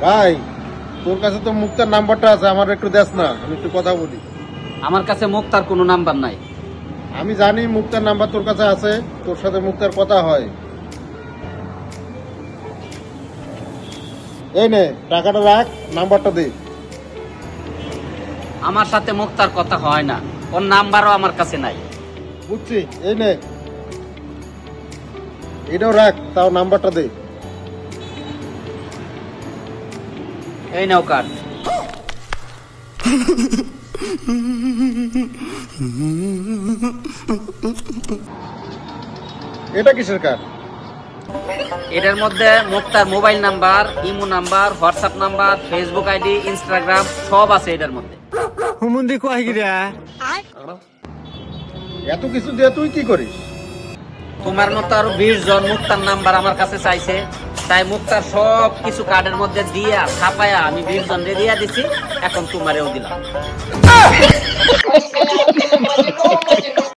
ভাই তোর কাছে তো মুক্তার নাম্বারটা আছে, আমার একটু দেস না, আমি একটু কথা বলি। আমার কাছে মুক্তার কোনো নাম্বার নাই। আমি জানি মুক্তার নাম্বার তোর কাছে আছে, তোর সাথে মুক্তার কথা হয়। এই নে টাকাটা রাখ, নাম্বারটা দে। আমার সাথে মুক্তার কথা হয় না, ওর নাম্বারও আমার কাছে নাই। বুঝছি, এই নে এটাও রাখ, তাও নাম্বারটা দে। এই নাও কার্ড। এটা কিসের কার্ড? এটার মধ্যে মুক্তার mobile number, Imo number, WhatsApp number, Facebook ID, Instagram সব আছে এটার মধ্যে। এত কিছু দিয়ে তুই কি করিস? তোমার মতো আরো 20 জন মুক্তার নাম্বার আমার কাছে চাইছে, তাই মুক্তার সব কিছু কার্ডের মধ্যে দিয়া ছাপায়া আমি 20 জন দিয়ে দিছি, এখন তোমারেও দিলাম।